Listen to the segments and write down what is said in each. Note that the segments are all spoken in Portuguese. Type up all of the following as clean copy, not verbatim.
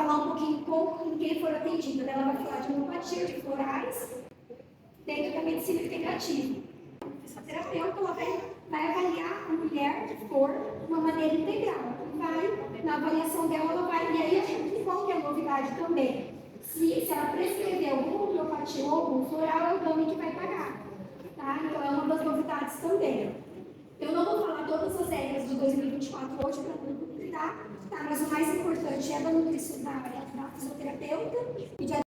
falar um pouquinho com quem for atendido, né? Ela vai falar de homeopatia, de florais, dentro da medicina integrativa. A fisioterapeuta ela vai avaliar a mulher que for de uma maneira integral. Na avaliação dela, ela vai. E aí, a gente, qual que é a novidade também? Se ela prescrever alguma homeopatia ou algum floral, é o DAME que vai pagar. Tá? Então, é uma das novidades também. Eu não vou falar todas as regras de 2024 hoje para não complicar, tá? Mas o mais importante é da nutrição da fisioterapeuta. E dia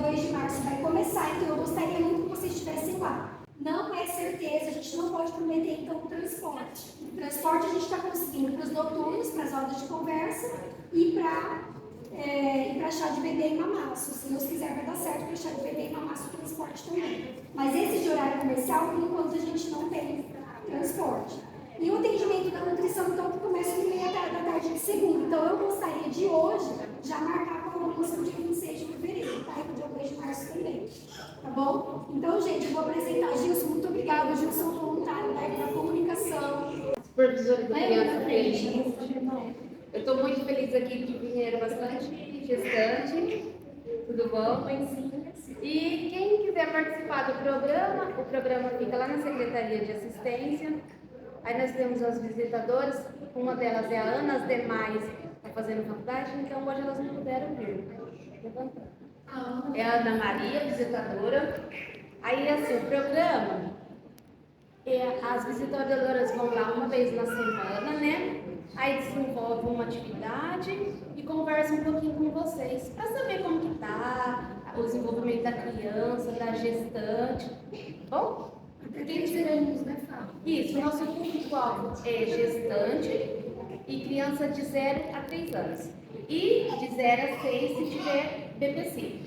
2 de março vai começar, então eu gostaria muito que vocês estivessem lá. Não é certeza, a gente não pode prometer então o transporte. O transporte a gente está conseguindo para os noturnos, para as rodas de conversa e para chá de bebê e mamaço. Se Deus quiser, vai dar certo para chá de bebê e mamaço o transporte também. Mas esse de horário comercial, por enquanto, a gente não tem transporte. E o atendimento da nutrição, então, que começa no meio da tarde de segunda. Então, eu gostaria de hoje já marcar com a almoço dia 26 de fevereiro, tá? E dia 2 de março também. Tá bom? Então, gente, eu vou apresentar Gilson. Muito obrigada, Gilson, voluntário da comunicação. Supervisora da criança feliz. Eu estou muito feliz aqui que vieram bastante gestante. Tudo bom? E quem quiser participar do programa, o programa fica lá na Secretaria de Assistência. Aí nós temos as visitadoras, uma delas é a Ana, as demais estão fazendo faculdade, então hoje elas não puderam vir. É a Ana Maria, visitadora. Aí assim, o programa, as visitadoras vão lá uma vez na semana, né? Aí desenvolve uma atividade e conversa um pouquinho com vocês, para saber como que tá o desenvolvimento da criança, da gestante. Bom? Isso, o nosso público-alvo é gestante e criança de 0 a 3 anos. E de 0 a 6 se tiver BPC.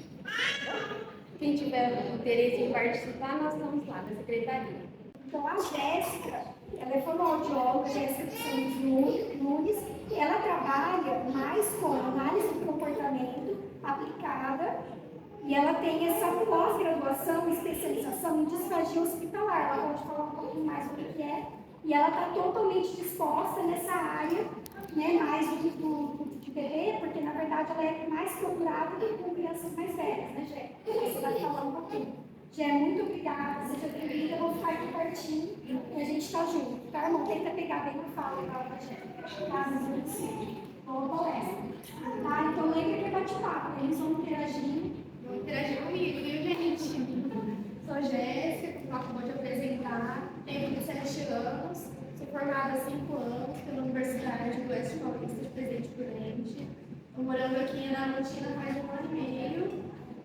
Quem tiver interesse em participar, nós estamos lá na secretaria. Então, a Jéssica, ela é fonoaudióloga, Jéssica de Santos Nunes, e ela trabalha mais com análise do comportamento aplicada, e ela tem essa pós-graduação e especialização em disfagia hospitalar. Ela pode falar um pouquinho mais sobre o que é, e ela está totalmente disposta nessa área, né, mais de bebê, porque na verdade ela é mais procurada do que com crianças mais velhas, né, Jé? Você vai falar um pouquinho. Jé, muito obrigada, seja bem-vinda, eu vou ficar aqui pertinho e a gente está junto, tá, irmão? Tenta pegar bem a fala da Jé, tá? Boa palestra. Tá, então lembra que é bate-papo, eles vão interagir. Vão interagir comigo, viu, gente? Sou Jéssica, como acabou de apresentar, tenho 27 anos, sou formada há 5 anos pela Universidade do Oeste Paulista de Presidente Prudente. Estou morando aqui na Argentina faz 1 ano e meio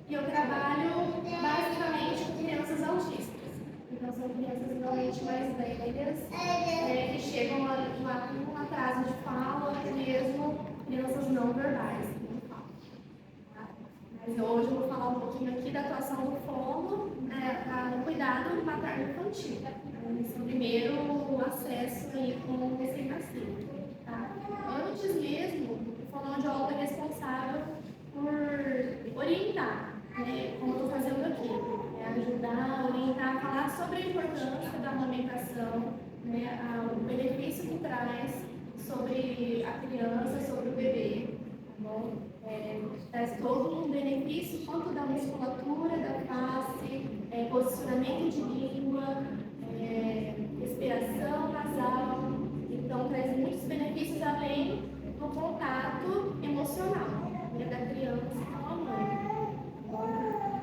e eu trabalho basicamente com crianças autistas. Então são crianças realmente mais velhas, que chegam com um atraso de fala, ou mesmo crianças não verbais. Mas hoje eu vou falar um pouquinho aqui da atuação do fono no cuidado materno-infantil, nesse primeiro acesso aí com o recém-nascido. Tá? Antes mesmo, o fonoaudiólogo é responsável por orientar, né, como eu estou fazendo aqui, ajudar, orientar, falar sobre a importância da amamentação, né, o benefício que traz sobre a criança, sobre o bebê. Bom, traz todo um benefício, tanto da musculatura da face, posicionamento de língua, respiração nasal. Então, traz muitos benefícios além do contato emocional, né, da criança com a mãe. Bom,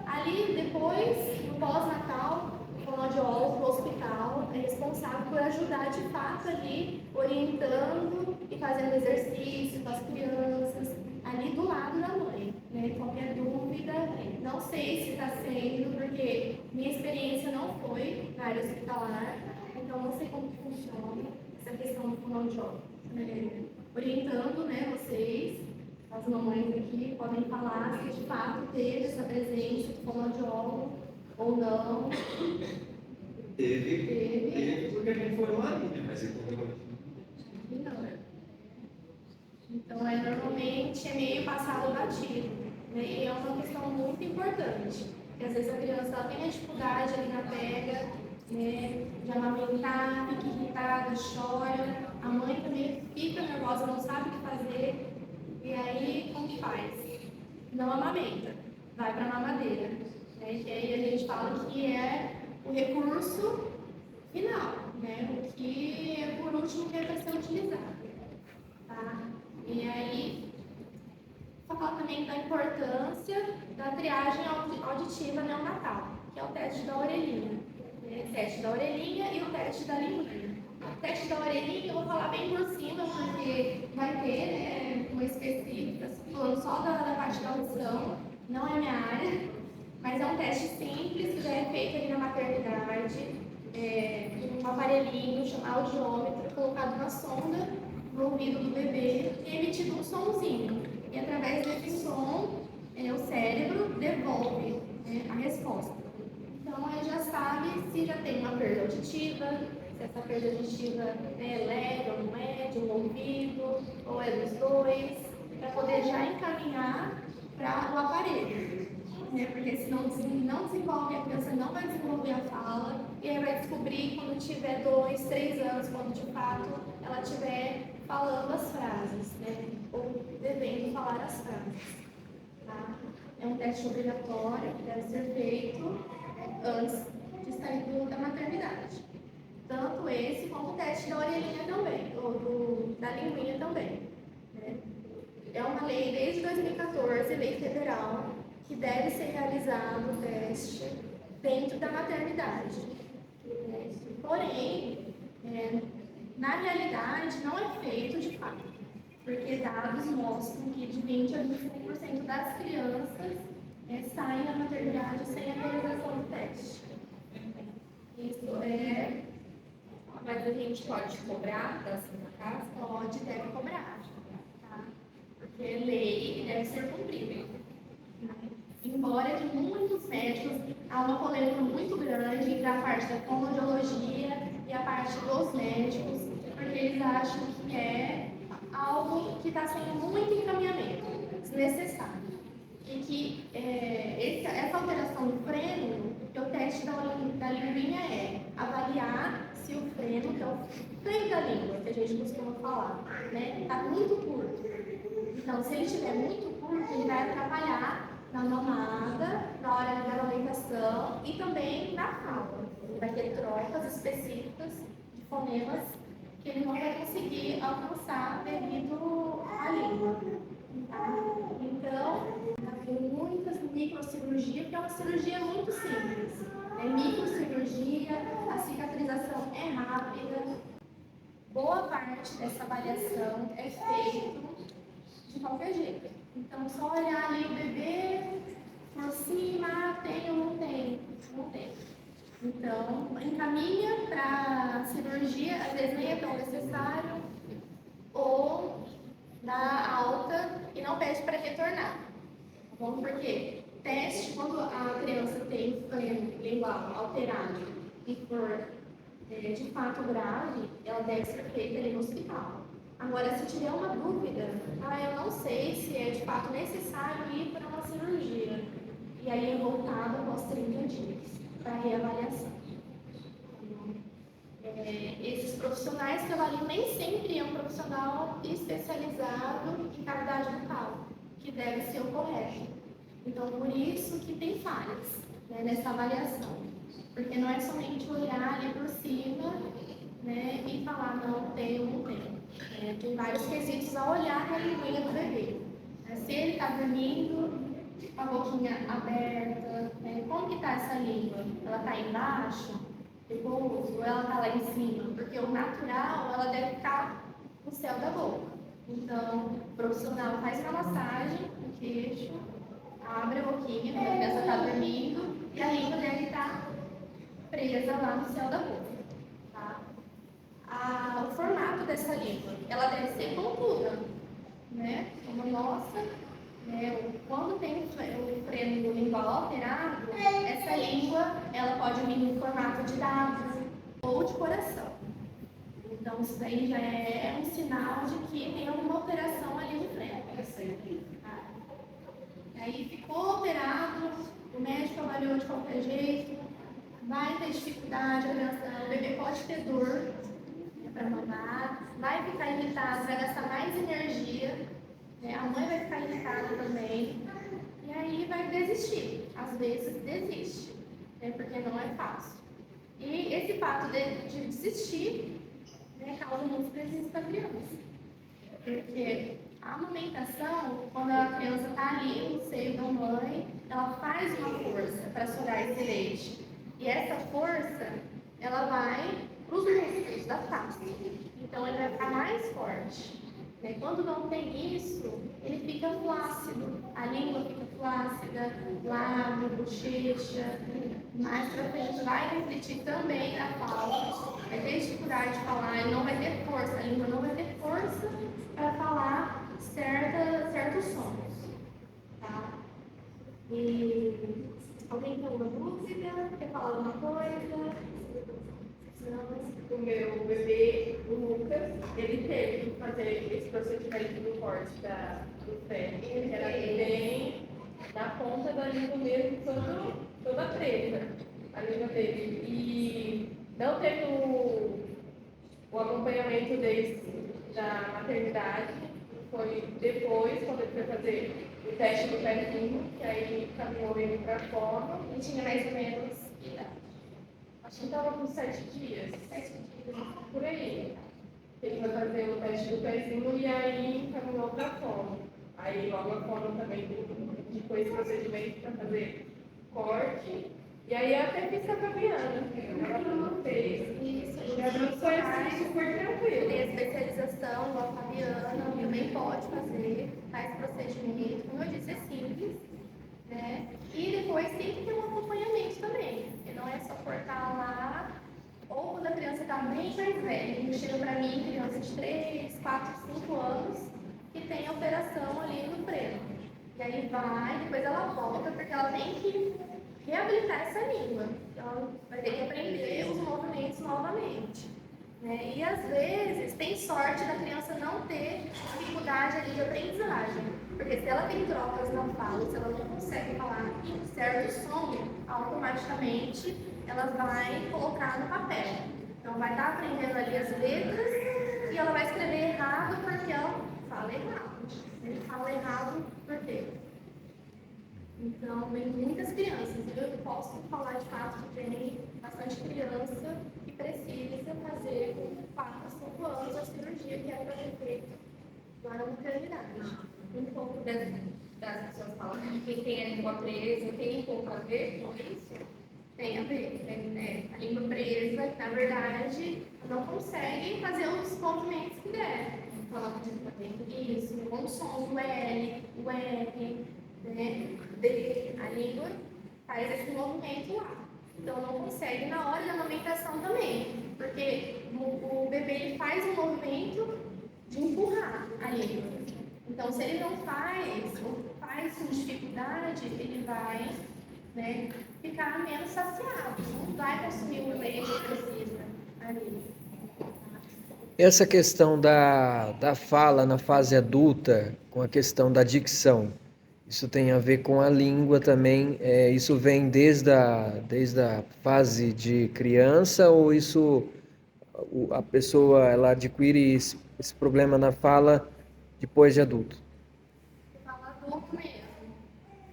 ali, depois, no pós-natal, o fonoaudiólogo do hospital é responsável por ajudar de fato ali, orientando e fazendo exercício com as crianças, ali do lado da mãe, né? Qualquer dúvida, não sei se está sendo, porque minha experiência não foi na área hospitalar, então não sei como que funciona essa questão do fonoaudiólogo. Orientando, né, vocês, as mamães aqui, podem falar se de fato teve essa presença do fonoaudiólogo ou não. Teve porque a gente foi lá, né? Mas não. Então, normalmente é meio passado batido, né? E é uma questão muito importante, porque às vezes a criança ela tem a dificuldade ali na pega, né, de amamentar, fica irritada, chora, a mãe mãe também fica nervosa, não sabe o que fazer. E aí, como que faz? Não amamenta, vai para a mamadeira. Né? Que aí a gente fala que é o recurso final, né? O que é por último que é para ser utilizado. Tá? E aí, falar também da importância da triagem auditiva neonatal, que é o teste da orelhinha. Né? O teste da orelhinha e o teste da linguinha. O teste da orelhinha eu vou falar bem por cima, porque vai ter, né, uma específica, falando só da parte da audição, não é minha área, mas é um teste simples que já é feito ali na maternidade, um aparelhinho chamado audiômetro colocado na sonda no ouvido do bebê e emitido um sonzinho. E através desse som, o cérebro devolve, né, a resposta. Então, aí já sabe se já tem uma perda auditiva, se essa perda auditiva é leve ou não é, de um ouvido, ou é dos dois, para poder já encaminhar para o aparelho. Né? Porque se não desenvolve, a criança não vai desenvolver a fala, e aí vai descobrir quando tiver 2, 3 anos, quando de fato ela estiver falando as frases, né? Ou devendo falar as frases. Tá? É um teste obrigatório que deve ser feito antes de sair da maternidade. Tanto esse como o teste da orelhinha também, ou da linguinha também. Né? É uma lei desde 2014, lei federal, que deve ser realizado o teste dentro da maternidade. Porém, na realidade, não é feito de fato, porque dados mostram que de 20 a 25% das crianças saem da maternidade sem a realização do teste. Isso Mas a gente pode cobrar da Santa Casa? pode, deve cobrar, tá? Porque é lei e deve ser cumprida. Embora de muitos médicos há uma polêmica muito grande entre a parte da fonoaudiologia e a parte dos médicos, porque eles acham que é algo que está sendo muito encaminhamento, desnecessário. E que essa alteração do freno, que o teste da linguinha é avaliar se o freno, que é o freio da língua, que a gente costuma falar, está muito curto. Então, se ele estiver muito curto, ele vai atrapalhar na mamada, na hora da amamentação e também na fala. Ele vai ter trocas específicas de fonemas que ele não vai conseguir alcançar devido à língua. Tá? Então, tem muitas microcirurgias, que é uma cirurgia muito simples. É microcirurgia, a cicatrização é rápida. Boa parte dessa avaliação é feita de qualquer jeito. Então, só olhar ali o bebê por cima, tem ou não tem? Não tem. Então, encaminha para cirurgia, às vezes nem é tão necessário, ou dá alta e não pede para retornar. Tá bom? Porque teste, quando a criança tem freno lingual alterado e for de fato grave, ela deve ser feita ali no hospital. Agora, se tiver uma dúvida, eu não sei se é de fato necessário ir para uma cirurgia. E aí é voltado após 30 dias para reavaliação. Esses profissionais que avaliam nem sempre é um profissional especializado em cavidade bucal, que deve ser o correto. Então, por isso que tem falhas, né, nessa avaliação. Porque não é somente olhar ali por cima, né, e falar não tem ou não tem. Tem vários quesitos a olhar na linguinha do bebê. Se ele está dormindo, com a boquinha aberta, como que está essa língua? Ela está embaixo, repouso, ou ela está lá em cima? Porque o natural, ela deve estar no céu da boca. Então, o profissional faz uma massagem no queixo, abre a boquinha, quando a criança está dormindo, e a língua deve estar presa lá no céu da boca. Tá? O formato dessa língua, ela deve ser pontuda, né? Como a nossa, quando tem o freno lingual alterado, essa língua ela pode vir no formato de W ou de coração. Então, isso daí já é um sinal de que tem alguma alteração ali de freno. Tá? Aí ficou alterado, o médico avaliou de qualquer jeito, vai ter dificuldade, o bebê pode ter dor para mamar, vai ficar agitado, vai gastar mais energia, né? A mãe vai ficar irritada também, e aí vai desistir. Às vezes desiste, né? Porque não é fácil. E esse fato de desistir, né, causa muitos prejuízos para a criança. Porque a amamentação, quando a criança está ali no seio da mãe, ela faz uma força para sugar esse leite. E essa força, ela vai para os músculos da face. Então, ele vai ficar mais forte. Né? Quando não tem isso, ele fica flácido. A língua fica flácida, lábio, bochecha. Mais para frente vai refletir também na fala. Vai ter dificuldade de falar, ele não vai ter força, a língua não vai ter força para falar certos sons. Tá? E alguém tem alguma dúvida? Quer falar alguma coisa? O meu bebê, o Lucas, ele teve que fazer esse procedimento do corte do pé, que era bem na ponta da língua mesmo, toda preta, a língua dele. E não teve o acompanhamento desde da maternidade, foi depois, quando ele foi fazer o teste do pezinho, que aí caminhou ele para fora. E tinha mais ou menos que idade? Acho que estava com 7 dias. 7 dias, por aí. Ele foi fazer o teste do pezinho e aí caminhou para fora. Aí logo a fora também indicou esse procedimento para fazer corte. E aí eu até fiz com a Fabiana. Ela não fez. Isso, E a Bruna foi assim, super tranquila. tem especialização, igual a Fabiana, também pode fazer, faz procedimento. Como eu disse, é simples. Né? E depois tem que ter um acompanhamento também. Porque não é só cortar lá, ou quando a criança está bem mais velha. Chega para mim, criança de 3, 4, 5 anos, que tem operação ali no freio. E aí vai, depois ela volta, porque ela tem que reabilitar essa língua. Ela vai ter que aprender os movimentos novamente. Né? E às vezes tem sorte da criança não ter dificuldade ali de aprendizagem. Porque se ela tem trocas na fala, se ela não consegue falar certo som, automaticamente ela vai colocar no papel. Então vai estar aprendendo ali as letras e ela vai escrever errado porque ela fala errado. Ele fala errado por quê? Então, vem muitas crianças. Eu posso falar de fato que tem bastante criança que precisa fazer com 4 a 5 anos a cirurgia que é para ser feita lá na maternidade. Um pouco das pessoas falam que quem tem a língua presa tem um pouco a ver com isso? Tem a ver, né? A língua presa, na verdade, não consegue fazer os movimentos que der. Falar isso, com o som do L, o R, né? D, a língua faz esse movimento lá. Então não consegue na hora da amamentação também, porque o bebê ele faz um movimento de empurrar a língua. Então se ele não faz, ou faz com dificuldade, ele vai, né, ficar menos saciado, não vai consumir o leite que precisa ali. Essa questão da fala na fase adulta, com a questão da dicção, isso tem a ver com a língua também? Isso vem desde a fase de criança ou isso a pessoa ela adquire esse problema na fala depois de adulto? Fala adulto mesmo.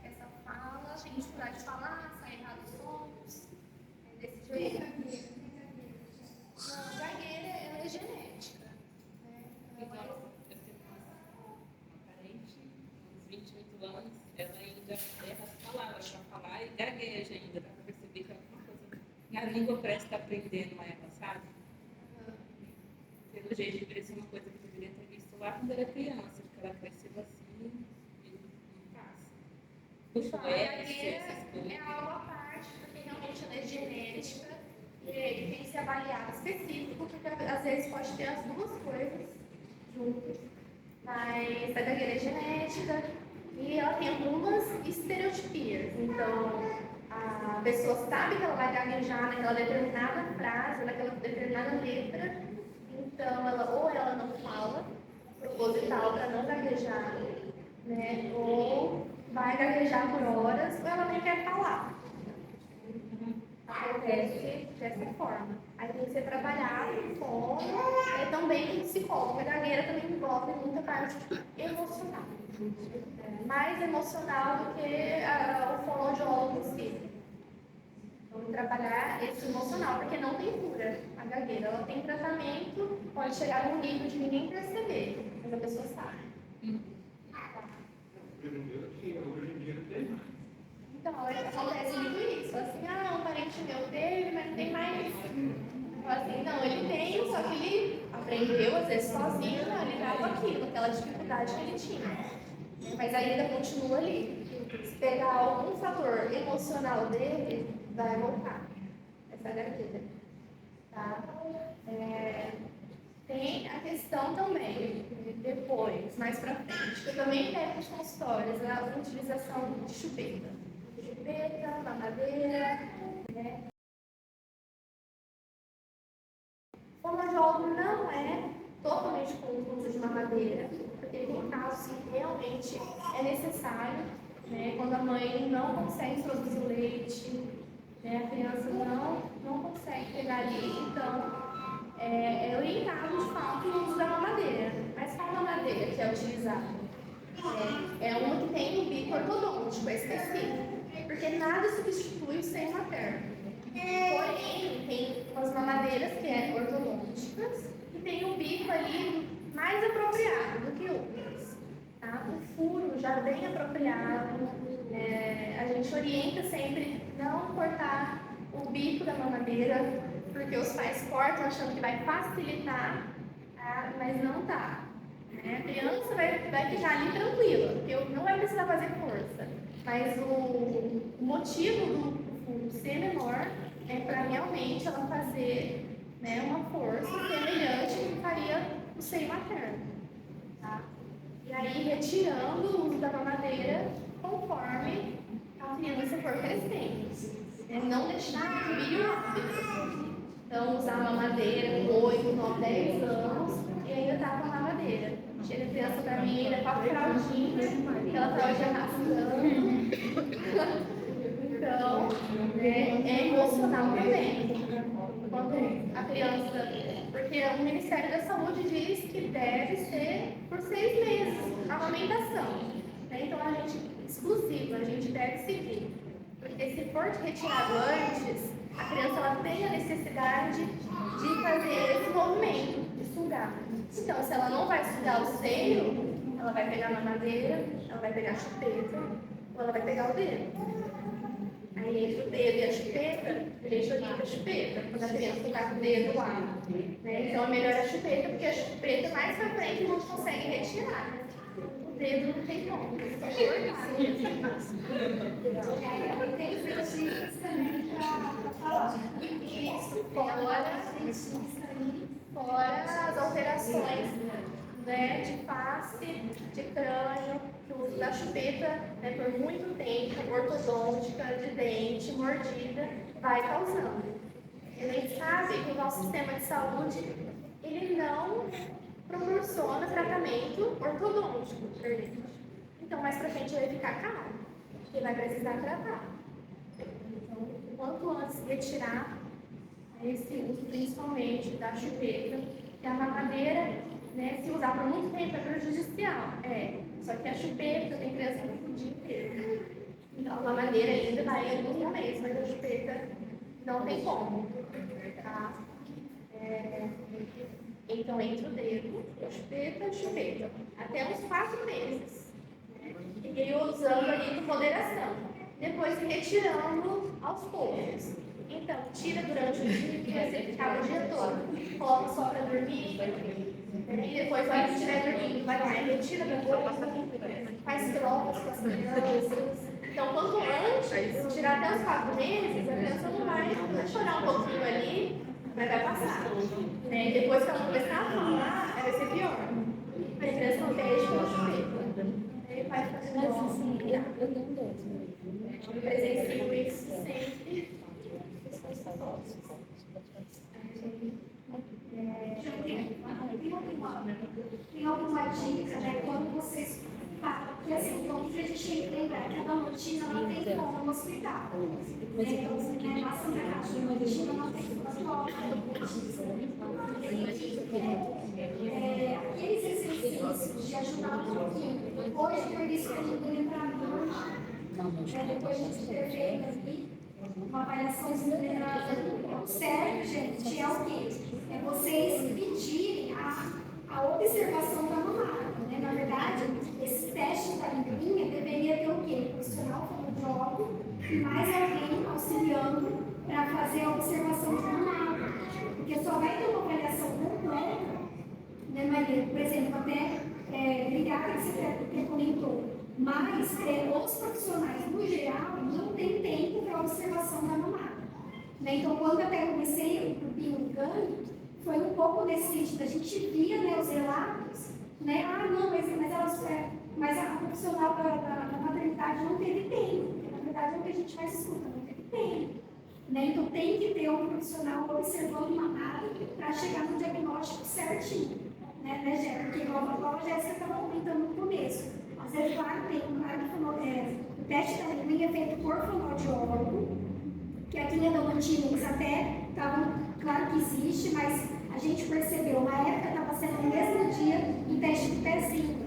Essa fala, tem dificuldade de falar, sai errado os sons, desse jeito. Não, gagueira ela é genética. Né? Parente, uns 28 anos, ela ainda erra as palavras para falar e gagueja ainda, dá para perceber que alguma coisa na língua parece estar aprendendo ela, sabe? Pelo jeito, parecia uma coisa que eu deveria ter visto lá quando era criança, porque ela cresceu assim e não passa. Então, a gagueira é algo à parte, porque realmente ela é genética e tem que ser avaliado específico, porque às vezes pode ter as duas coisas juntas. Mas a gagueira é genética e ela tem algumas estereotipias. Então, a pessoa sabe que ela vai gaguejar naquela determinada frase, naquela determinada letra, então ou ela não fala, proposital para não gaguejar, né? Ou vai gaguejar por horas, ou ela nem quer falar. Acontece dessa forma. Aí tem que ser trabalhado como. Então, também com psicólogo. A gagueira também envolve muita parte emocional. Mais emocional do que o fonoaudiólogo em si. Vamos trabalhar esse emocional, porque não tem cura a gagueira. Ela tem tratamento, pode chegar num nível de ninguém perceber, mas a pessoa sabe. Hoje em dia não tem mais. Então, acontece muito isso. Assim, um parente meu teve, mas não tem mais. Assim, não, ele tem, só que ele aprendeu, às vezes, sozinho a lidar com aquilo, aquela dificuldade que ele tinha. Mas ainda continua ali. Se pegar algum fator emocional dele, vai voltar. Essa é a gagueira. Tá? Tem a questão também, depois, mais pra frente, que eu também pego nos consultórios, a utilização de chupeta. Chupeta, mamadeira, né? O fonoaudiólogo não é totalmente contra o uso de mamadeira, porque tem casos que realmente é necessário, né? Quando a mãe não consegue introduzir o leite, né? A criança não consegue pegar ali, então é orientado de fato o uso da mamadeira. Mas qual mamadeira que é utilizada? É uma que tem um bico ortodôntico, é específico, porque nada substitui o seio materno. Porém, tem umas mamadeiras que é ortodônticas e tem um bico ali mais apropriado do que outras. Tá? O furo já bem apropriado, a gente orienta sempre não cortar o bico da mamadeira, porque os pais cortam achando que vai facilitar, mas não tá. A criança vai ficar ali tranquila, porque não vai precisar fazer força. Mas o motivo do fundo ser menor é para realmente ela fazer, né, uma força semelhante ao que faria o seio materno. Tá? E aí retirando o uso da mamadeira conforme a criança for crescendo. Não deixar que vire um hábito. Então, usar a mamadeira com 8, 9, 10 anos e ainda tá com a mamadeira. Chega a criança pra mim ainda com a fraldinha, aquela fraldinha arrastando. Então, é emocional também. Quando a criança. Porque o Ministério da Saúde diz que deve ser por 6 meses a amamentação. Então, a gente, exclusivo, a gente deve seguir. Porque se for retirado antes, a criança ela tem a necessidade de fazer esse movimento, de sugar. Então, se ela não vai sugar o seio, ela vai pegar a mamadeira, ela vai pegar a chupeta, ou ela vai pegar o dedo. Aí, entre o dedo e a chupeta, a gente orienta a chupeta, quando a criança está com o dedo lá. Então, é melhor a chupeta, porque a chupeta mais pra frente a gente consegue retirar. O dedo não tem como, só cortar. Tem exercícios também para falar. Isso, fora as alterações, né, de face, de crânio, que o uso da chupeta, né, por muito tempo, ortodôntica, de dente, mordida, vai causando. A gente sabe que o nosso sistema de saúde, ele não proporciona tratamento ortodôntico, então mais pra frente vai ficar caro, porque vai precisar tratar. Então, quanto antes retirar esse uso, principalmente da chupeta, que a mamadeira, né, se usar por muito tempo é prejudicial, só que a chupeta tem criança o dia inteiro. Então, a mamadeira ainda vai alguns momentos, mas a chupeta não tem como. Tá? Então, entre o dedo, chupeta, até uns 4 meses. E usando ali com moderação. Depois retirando aos poucos. Então, tira durante o dia, que você ficar o dia todo. Coloca só para dormir. E depois, na hora que estiver dormindo, vai lá, retira da boca, faz trocas com as crianças. Então, quanto antes, tirar até os 4 meses, a criança não vai chorar um pouquinho ali, mas vai passar. Depois que ela começar a falar, vai ser pior. A criança não pede pela chupeta. Vai fazer assim, eu presencio isso sempre. Tem alguma dica, né? Quando vocês falam, porque assim, como a gente tem que lembrar que cada rotina não tem como no hospital. Então, nossa caixa de rotina não tem como. isso como lembrar normal. Depois de ter feito ali uma avaliação o certo, gente, é o quê? É vocês pedirem a observação da mamada. Né? Na verdade, esse teste da linguinha deveria ter o quê? Profissional fonoaudiólogo e mais alguém auxiliando para fazer a observação da mamada. Porque só vai ter uma avaliação completa, né, Maria? Por exemplo, até obrigada que você comentou. Mas os profissionais, no geral, não têm tempo para observação da mamada. Né? Então, quando eu até comecei o bioorgânico, foi um pouco nesse sentido. A gente via, né, os relatos, né? Ah, não, mas a profissional da maternidade não teve tempo. Na verdade, é o que a gente mais escuta, não teve tempo. Né? Então, tem que ter um profissional observando mamada para chegar no diagnóstico certinho. Né, Jéssica? Porque, igual a Jéssica estava comentando no começo. Às vezes, claro, tem o teste da linguinha é feito por fonoaudiólogo, que aqui em Adamantina eles até estavam, claro que existe, mas a gente percebeu, na época estava sendo no mesmo dia um teste do pezinho,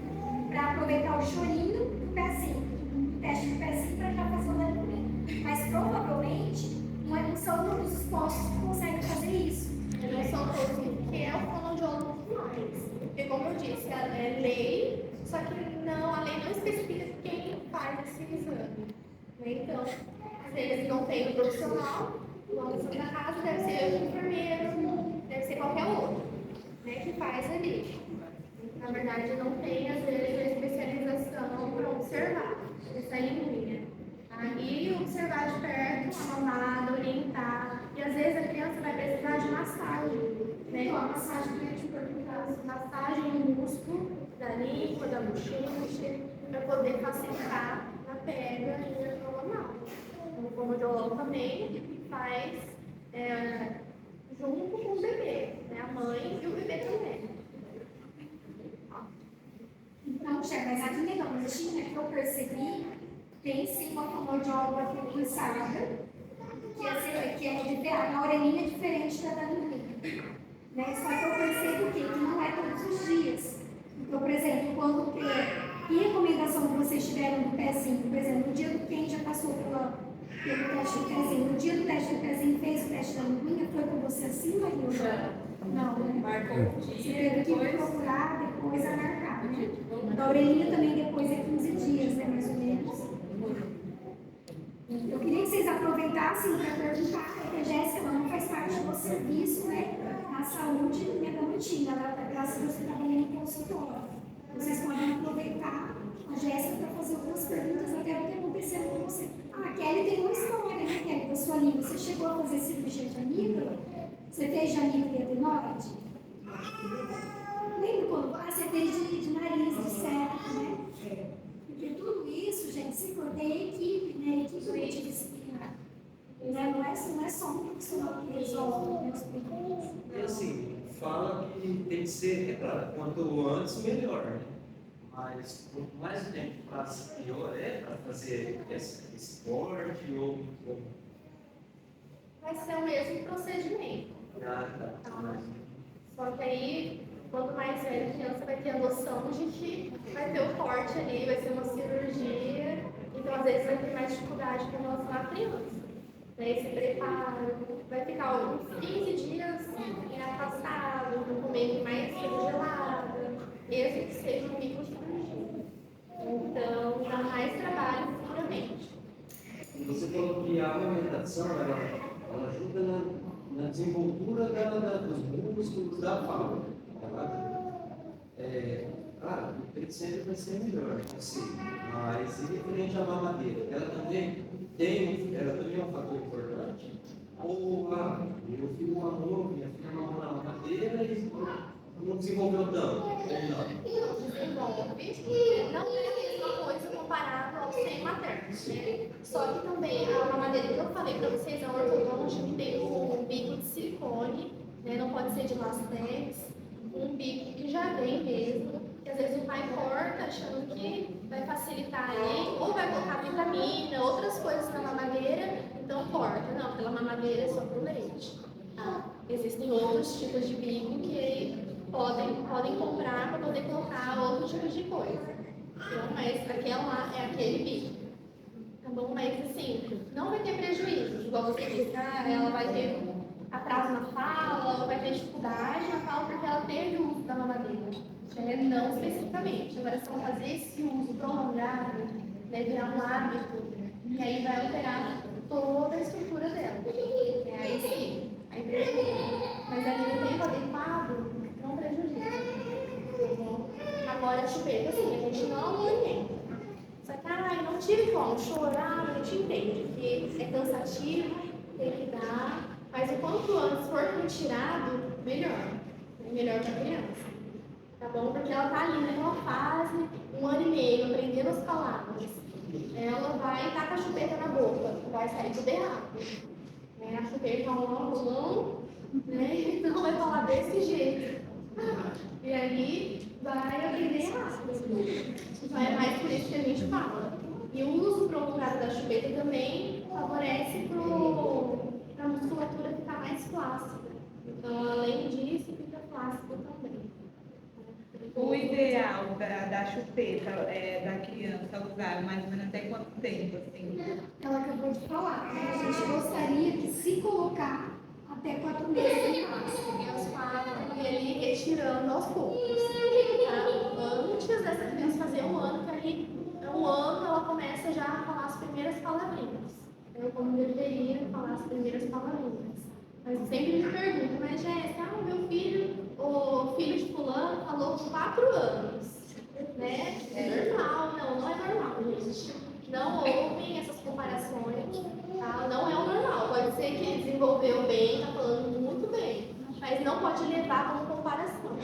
para aproveitar o chorinho do pezinho, o teste do pezinho para já fazer o da linguinha. Mas provavelmente não são todos os postos que conseguem fazer isso. Não são todos que é o fonoaudiólogo que faz. Porque, como eu disse, é lei, só que a lei não especifica quem faz esse exame. Então, às vezes não tem o profissional, o aluno da casa deve ser o enfermeiro, deve ser qualquer outro, né, que faz ali. Na verdade, não tem, às vezes, a especialização para observar essa linguinha. Aí, observar de perto, a mamada, orientar. E às vezes a criança vai precisar de massagem. Né? Uma massagem que eu ia te perguntar, massagem no músculo da língua, da bochecha, para poder facilitar a pega e a mamada. O fonoaudiólogo também faz junto com o bebê, né? A mãe e o bebê também. Então, chefe, mas aqui na Adamantina, que eu percebi, tem sim uma fonoaudióloga aqui em Sarda, que a orelhinha é diferente da linguinha. Né? Só que eu percebo que não é todos os dias. Então, por exemplo, quando que recomendação que vocês tiveram do pezinho? Por exemplo, no dia do quem já passou pelo teste do pezinho, no dia do teste do pezinho fez o teste da linguinha, foi com você assim, Maria? Não, né? Marcou um Você dia, teve que depois... procurar, depois a marcar, né? Da orelhinha também depois é 15 dias, né, mais ou menos. Eu queria que vocês aproveitassem para perguntar, porque a Jéssica não faz parte do serviço, né, na saúde e da rotina, ela, graças a Deus, trabalha em consultório. Vocês podem aproveitar a Jéssica para fazer algumas perguntas até o que aconteceu com você. Ah, a Kelly tem uma história, né, Kelly, da sua língua. Você chegou a fazer cirurgia de amígdala? Você fez de amígdala e adenoide? Lembra quando? Ah, você fez de nariz, de septo, né? Porque tudo isso, gente, se for ter equipe, né? Equipe multidisciplinar. Né? Não é só um profissional que resolve os problemas. E assim, fala que tem que ser, é claro, quanto antes, melhor, né? Mas quanto mais o tempo passa, pior é para fazer esse corte ou. Vai ser o mesmo procedimento. Só que aí, quanto mais velha a criança vai ter a noção de que vai ter o corte ali, vai ser uma cirurgia, então às vezes vai ter mais dificuldade com relação à criança. Esse preparo vai ficar uns 15 dias afastado, não comer mais coisa gelada, mesmo que seja uma microcirurgia. Então, dá mais trabalho futuramente. Você falou que a alimentação ela ajuda na desenvoltura dos músculos da fala. Claro, o peito sempre vai ser melhor, assim, mas e referente à mamadeira, ela também é um fator importante? Ou meu filho mamou, minha filha mamou na mamadeira e não desenvolveu tanto? Ou não? Desenvolve, não é a mesma coisa comparado ao seio materno, né? Só que também a mamadeira que eu falei para vocês é uma ortodôntica que tem um bico de silicone, né? Não pode ser de lastex, um bico que já vem mesmo, que às vezes o pai corta achando que vai facilitar ali, ou vai colocar vitamina, outras coisas na mamadeira, então corta. Não, aquela mamadeira é só pro leite. Tá? Existem outros tipos de bico que podem comprar para poder colocar outros tipos de coisa. Então, mas aquela é aquele bico. Tá bom? Mas assim, não vai ter prejuízo. Igual você disse, ela vai ter atraso na fala, ou vai ter dificuldade na fala porque ela teve o uso da mamadeira. Não especificamente. Agora, se ela fazer esse uso prolongado, vai virar um hábito, e aí vai alterar toda a estrutura dela. Aí sim, aí prejudica. Mas ali no tempo adequado, não prejudica. Tá bom? Agora, a chupeta, assim, a gente não orienta. Só que, não tive como chorar, a gente entende que é cansativo, tem que dar, mas o quanto antes for retirado, melhor. É melhor para a criança. Tá bom? Porque ela tá ali naquela fase, 1 ano e meio, aprendendo as palavras. Ela vai estar com a chupeta na boca, vai sair tudo errado. A chupeta é um angolão, né? Então vai falar desse jeito. E aí vai aprender errado. Então é mais por isso que a gente fala. E o uso prolongado da chupeta também favorece para a musculatura ficar mais flácida. Então, além disso, fica flácido também. O ideal da chupeta da criança usar mais ou menos até quanto tempo, assim? Ela acabou de falar, né? A gente gostaria de se colocar até 4 meses no máximo. Deus fala e ele retirando aos poucos. Tá? Antes dessa criança fazer 1 ano, que aí 1 ano ela começa já a falar as primeiras palavrinhas. Eu, como deveria falar as primeiras palavrinhas. Mas sempre me perguntam, mas Jéssica, meu filho, o filho de fulano falou com 4 anos. Né? É normal, não é normal, gente. Não ouvem essas comparações, tá? Não é o normal. Pode ser que ele desenvolveu bem, tá falando muito bem, mas não pode levar como comparação,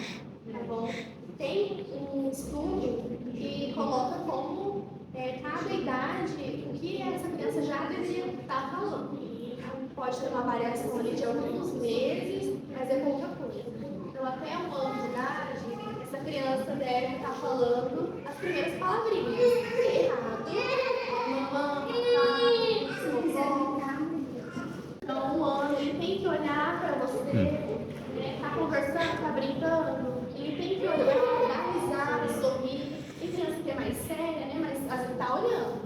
tá bom? Tem um estudo que coloca como cada idade o que essa criança já deveria estar falando. Pode ter uma variação ali de alguns meses, mas é pouca coisa. Então, até 1 ano de idade, essa criança deve estar falando as primeiras palavrinhas. Errado, mamãe, papai, vovó. Então, 1 ano, ele tem que olhar para você, tá conversando, tá brincando, ele tem que olhar, dar risada, sorrir. Tem criança que é mais séria, né? Mas às vezes tá olhando.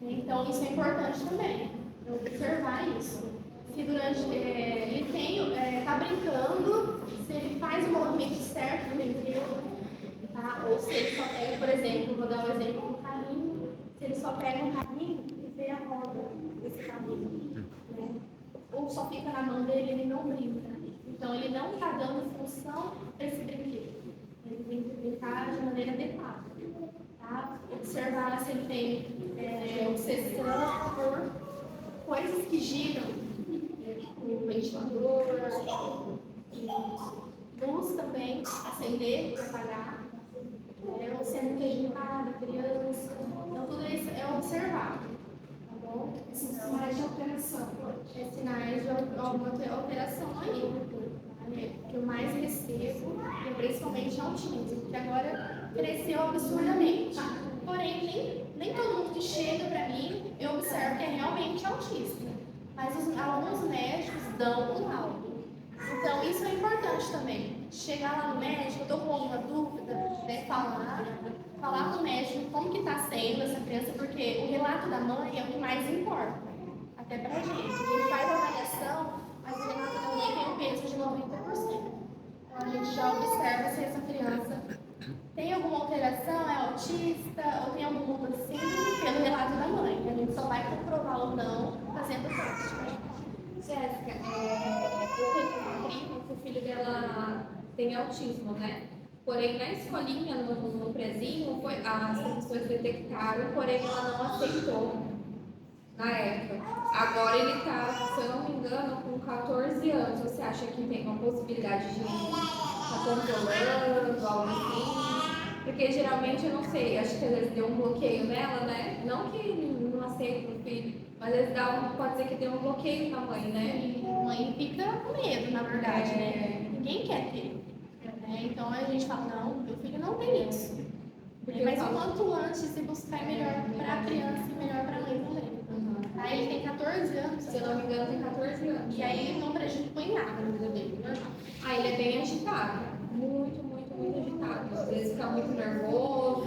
Então, isso é importante também, observar isso. Se durante ele tá brincando, se ele faz o movimento certo no brinquedo, tá? Ou se ele só pega, por exemplo, vou dar um exemplo do carrinho, se ele só pega um carrinho e vê a roda desse carrinho, né? Ou só fica na mão dele, ele não brinca. Então ele não está dando função para esse brinquedo. Ele tem que brincar de maneira adequada. Tá? Observar se ele tem obsessão por coisas que giram. O ventilador, luz também, acender, apagar, ou se é muito agitada, criança. Então, tudo isso é observar, tá bom? Esses sinais de alteração. Sinais de alguma alteração aí. Que eu mais recebo é principalmente autismo, que agora cresceu absurdamente. Porém, nem todo mundo que chega para mim, eu observo que é realmente autista. Mas alguns médicos dão um laudo. Então, isso é importante também. Chegar lá no médico, eu estou com alguma dúvida, né, falar com o médico como que está sendo essa criança, porque o relato da mãe é o que mais importa, até pra gente. A gente faz a avaliação, mas o relato da mãe tem um peso de 90%. Então, a gente já observa se essa criança tem alguma alteração, é autista, ou tem alguma coisa assim, pelo relato da mãe. A gente só vai comprovar ou não fazendo o teste. Jéssica, eu tenho uma prima que o filho dela tem autismo, né? Porém, na escolinha, no prezinho, as pessoas detectaram, porém ela não aceitou na época. Agora ele está, se eu não me engano, com 14 anos. Você acha que tem uma possibilidade de estar controlando, algo assim? Porque geralmente, eu não sei, acho que às vezes deu um bloqueio nela, né? Não que não aceita o filho, mas às vezes pode ser que dê um bloqueio na mãe, né? E a mãe fica com medo, na verdade, né? Ninguém quer ter. Então a gente fala, não, meu filho não tem isso. Mas o quanto antes se buscar é melhor para a criança e melhor para a mãe também. Aí ele tem 14 anos, Se eu não me engano, tem 14 anos. e aí não prejudica em nada na vida dele, normal. Ah, ele é bem agitado. Muito agitado. Às vezes fica muito nervoso.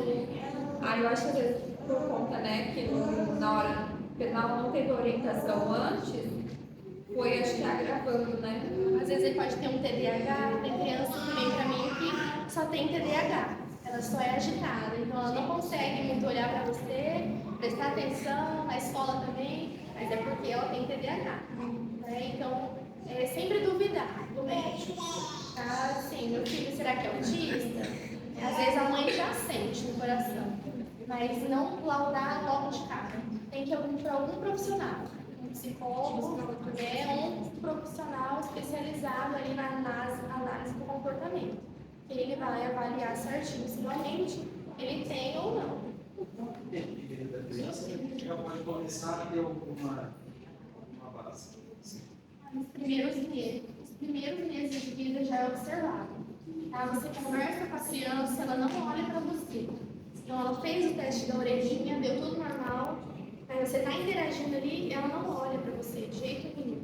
Aí Ah, eu acho que às vezes por conta, né, que na hora que não teve orientação antes, foi acho que agravando, né? Às vezes ele pode ter um TDAH, tem criança também pra mim que só tem TDAH. Ela só é agitada, então ela não consegue muito olhar pra você, prestar atenção, na escola também, mas é porque ela tem TDAH. Né? Então, é sempre duvidar do médico. Tá? Assim, meu filho, será que é autista? Às vezes a mãe já sente no coração, mas não laudar logo de cara. Tem que ir para algum profissional, um psicólogo, um profissional especializado ali na análise do comportamento. Ele vai avaliar certinho se realmente ele tem ou não. Dependendo da criança, já pode começar a ter uma base. Os primeiros meses de vida já é observado. Tá? Você conversa com a criança, ela não olha para você. Então, ela fez o teste da orelhinha, deu tudo normal, aí você está interagindo ali, ela não olha para você de jeito nenhum.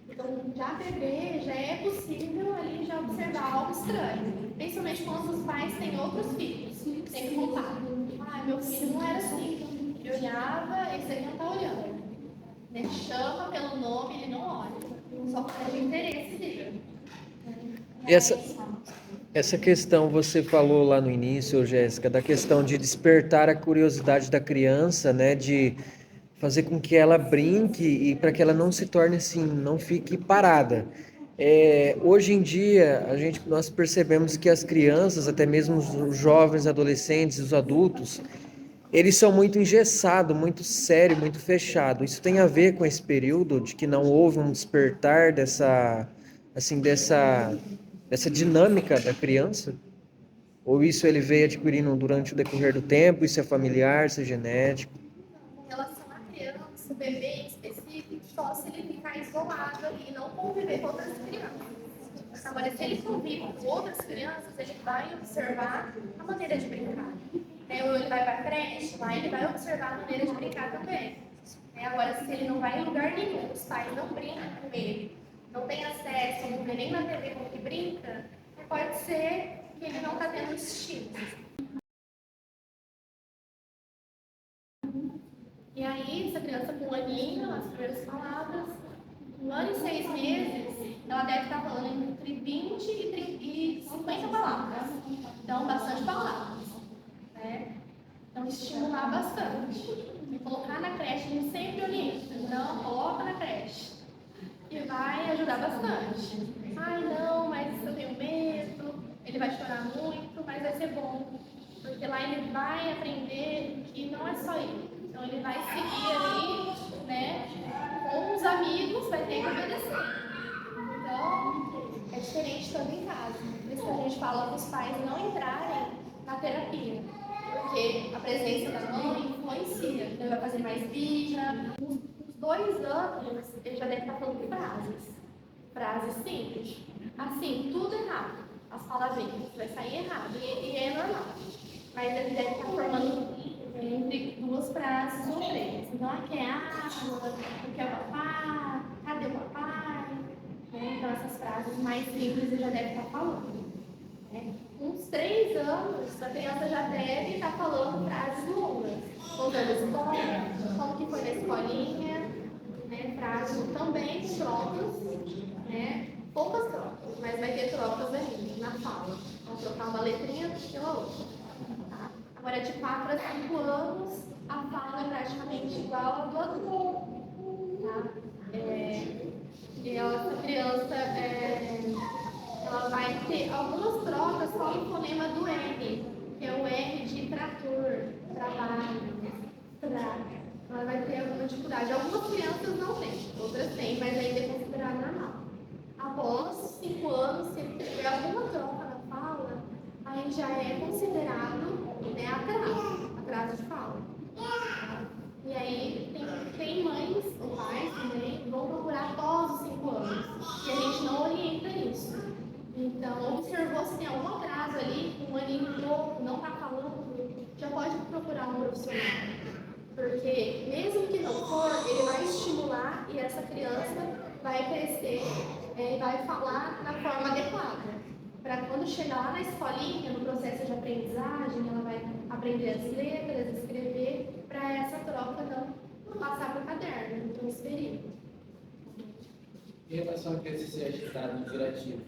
Então, já bebê, já é possível ali já observar algo estranho. Principalmente quando os pais têm outros filhos. Tem que contar. Ah, meu filho não era assim. Ele olhava, esse aí não está olhando. Né? Chama pelo nome, ele não olha. Só faz de interesse dele. Essa questão você falou lá no início, Jéssica, da questão de despertar a curiosidade da criança, né, de fazer com que ela brinque e para que ela não se torne assim, não fique parada. Hoje em dia, nós percebemos que as crianças, até mesmo os jovens, adolescentes, os adultos, eles são muito engessados, muito sério, muito fechado. Isso tem a ver com esse período de que não houve um despertar dessa dinâmica da criança? Ou isso ele veio adquirindo durante o decorrer do tempo, isso é familiar, isso é genético? Com relação à criança, o bebê em específico, só se ele ficar isolado ali e não conviver com outras crianças. Agora, se ele convive com outras crianças, ele vai observar a maneira de brincar. Ou ele vai para a creche, lá ele vai observar a maneira de brincar também. Agora, se ele não vai em lugar nenhum, os pais não brincam com ele, não tem acesso, não vê nem na TV como que brinca, pode ser que ele não está tendo estímulos. E aí, essa criança com um aninho, as primeiras palavras, 1 ano e 6 meses, ela deve estar falando entre 20 e 50 palavras. Então, bastante palavras. Né? Então, estimular bastante. E colocar na creche, a gente sempre orienta. Não, coloca na creche. E vai ajudar bastante. Ai, não, mas eu tenho medo. Ele vai chorar muito, mas vai ser bom. Porque lá ele vai aprender que não é só ele. Então, ele vai seguir ali, né, com os amigos, vai ter que obedecer. Então, é diferente tanto em casa. Por isso que a gente fala para os pais não entrarem na terapia. Porque a presença da mãe influencia. Então, ele vai fazer mais birra. Uns 2 anos, ele já deve estar falando frases. Frases simples. Assim, tudo errado. As palavrinhas. Vai sair errado. E é normal. Mas ele deve estar formando entre 2 frases ou 3. Então, aqui é água, aqui é papai, cadê o papai? Então, essas frases mais simples ele já deve estar falando. Uns 3 anos, a criança já deve estar falando frases longas. Contando história, como que foi na escolinha, frases também com trocas, poucas trocas, mas vai ter trocas ali na fala. Vão trocar uma letrinha pela outra. Tá? Agora, de 4 a 5 anos, a fala é praticamente igual à do adulto. Tá? E essa criança, ela vai ter algumas trocas só no fonema do R, que é o R de trator, trabalho, ela vai ter alguma dificuldade. Algumas crianças não têm, outras têm, mas ainda é considerado normal. Após 5 anos, se ele tiver alguma troca na fala, aí já é considerado atraso de fala. E aí tem mães ou pais também vão procurar após os 5 anos. E a gente não orienta isso. Então, observou se tem algum atraso ali, um aninho novo, não está falando, já pode procurar um profissional. Porque mesmo que não for, ele vai estimular e essa criança vai crescer e vai falar na forma adequada. para quando chegar lá na escolinha, no processo de aprendizagem, ela vai aprender as letras, escrever, para essa troca não passar para o caderno, não transferir. Em relação a criança ser agitada no virativo,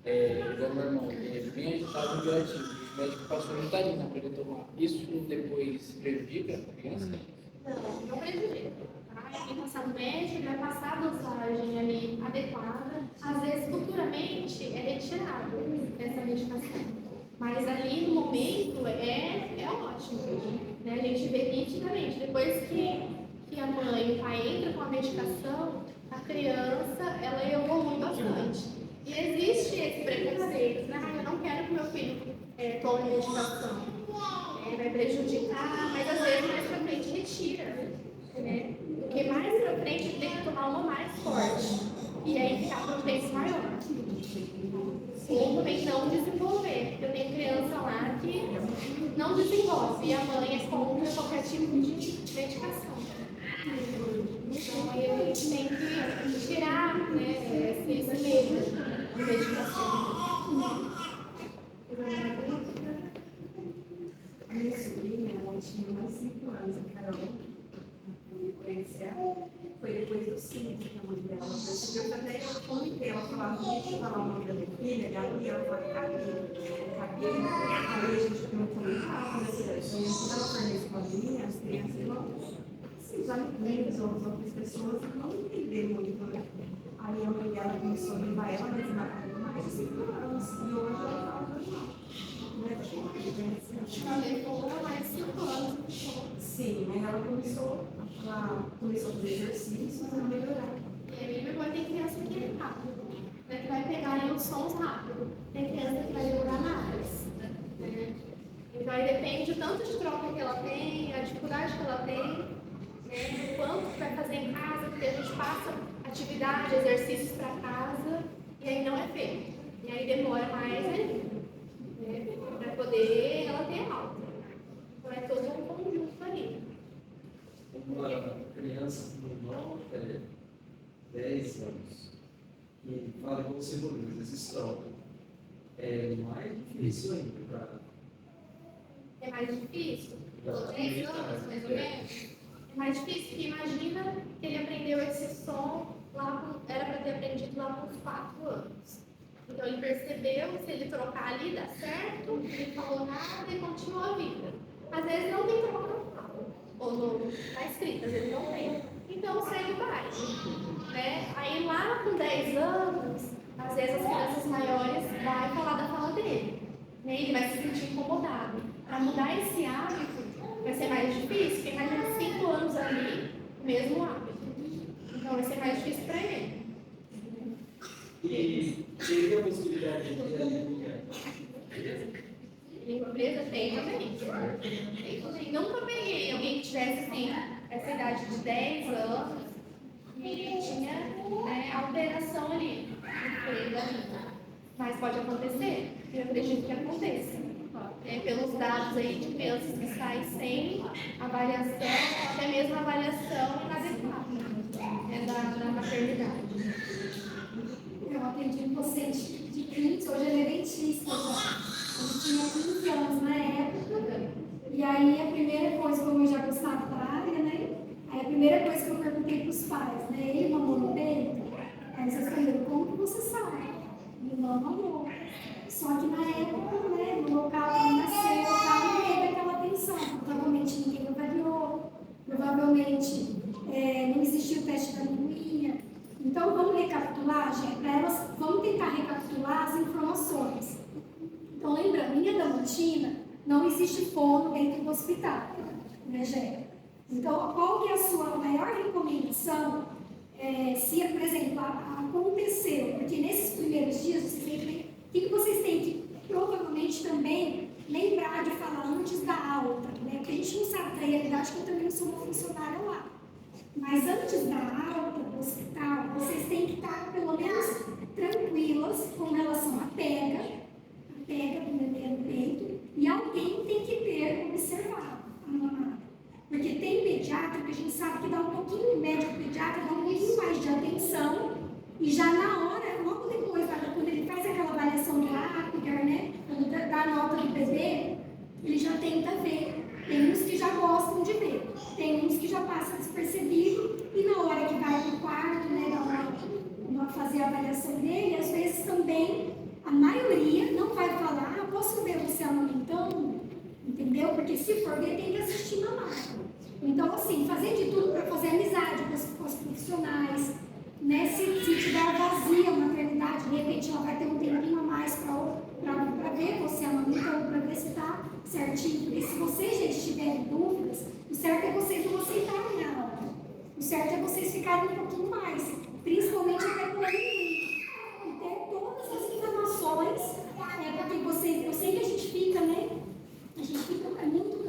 igual meu irmão, ele é bem agitado no virativo, o médico passou Ritalina para ele tomar. Isso depois prejudica a criança? Não prejudica. Tá? Quem passar no médico, ele vai passar a dosagem ali adequada. Às vezes, futuramente, é retirado essa medicação. Mas ali, no momento, é ótimo. Né? A gente vê nitidamente. Depois que a mãe e o pai entram com a medicação, a criança, ela evolui bastante. E existe esse preconceito, né? Eu não quero que meu filho tome medicação. Vai prejudicar, mas às vezes mais pra frente retira, né? Porque mais pra frente ele tem que tomar uma mais forte. E aí ficar por um tempo maior. Ou também não desenvolver. Porque eu tenho criança lá que não desenvolve e a mãe é contra qualquer tipo de medicação. Então aí a gente tem que tirar, né, esse medo de medicação. A minha sobrinha, ela tinha mais 5 anos, a Carol, foi depois do cinto que a mãe dela percebeu que até eu comentei, ela falava, deixa eu falar o nome da minha filha, e aí ela falou, cabelo, aí a gente não comentava, né, quando ela foi na escolinha, as crianças vão, os amiguinhos ou as outras pessoas não entenderam muito, né? Aí a mãe dela começou a levar ela, mas ela mais de 5 anos, e hoje ela fala normal. Ela levou mais de 5 anos. Sim, mas ela começou a fazer exercícios a melhorar. E aí, meu pai tem criança que é rápido, né, que vai pegar ali os sons rápido. Tem criança que vai demorar mais. Né? Então, aí depende do tanto de troca que ela tem, a dificuldade que ela tem, né, o quanto que vai fazer em casa, porque a gente passa atividade, exercícios para casa, e aí não é feito. E aí demora mais ainda. Para poder ela ter alta. Então é todo um conjunto ali. Uma criança com 10 anos que fala com você, esses trocam, é mais difícil ainda para. É mais difícil? 10 anos, mais ou menos? É mais difícil porque imagina que ele aprendeu esse som lá, era para ter aprendido lá com uns 4 anos. Então ele percebeu, se ele trocar ali dá certo, ele falou nada e continuou a vida. Às vezes não tem troca no fala, ou não está escrito, às vezes não tem. Então segue o baile. Né? Aí lá com 10 anos, às vezes as crianças maiores vão falar da fala dele. Né? Ele vai se sentir incomodado. Para mudar esse hábito vai ser mais difícil, porque imagina 5 anos ali, o mesmo hábito. Então vai ser mais difícil para ele. E teria a possibilidade de ter a língua Língua presa tem também. Tem também. Nunca peguei alguém que tivesse assim, essa idade de 10 anos e tinha, né, alteração ali no freio da língua. Mas pode acontecer, eu acredito que aconteça. Pelos dados aí de crianças que saem sem avaliação, até mesmo avaliação inadequada da maternidade. Eu atendi um paciente de 15, hoje ele é dentista já. Ele tinha 15 anos na época. E aí a primeira coisa, como eu já gostava da área, né? Aí a primeira coisa que eu perguntei para os pais, né? Ele mamou no peito? Aí eles responderam, como que você sabe? Ele não mamou. Só que na época, né, no local que ele nasceu, eu estava no meio daquela atenção. Provavelmente ninguém avaliou, provavelmente não existia o teste da linguinha. Então, vamos recapitular, gente, para elas, vamos tentar recapitular as informações. Então, lembrando, em Adamantina, não existe fono dentro do hospital, né, gente? Então, qual que é a sua maior recomendação se, por exemplo, aconteceu? Porque nesses primeiros dias, vocês têm que vocês têm que, provavelmente, também lembrar de falar antes da alta, né? Porque a gente não sabe da realidade, que eu também não sou uma funcionária lá. Mas antes da alta do hospital, vocês têm que estar, pelo menos, tranquilas com relação à pega do bebê no peito, e alguém tem que ter observado a mamada. Porque tem pediatra que a gente sabe que dá um pouquinho, médico pediatra dá um pouquinho mais de atenção, e já na hora, logo depois, quando ele faz aquela avaliação do lápis, a nota do bebê, ele já tenta ver. Tem uns que já gostam de ver, tem uns que já passa despercebido e na hora que vai para o quarto, né, fazer a avaliação dele, às vezes também a maioria não vai falar, posso ver você amamentando? Entendeu? Porque se for ver, tem que assistir mamar. Então, assim, fazer de tudo para fazer amizade com os profissionais, né? Se tiver vazia a maternidade, de repente ela vai ter um tempinho a mais para ver você amamentando, para ver se está certinho. Porque se vocês já estiverem dúvidas, o certo é vocês não aceitarem na hora. O certo é vocês ficarem um pouquinho mais, principalmente até no ano e ter todas as informações, porque vocês, eu sei que a gente fica, né? A gente fica muito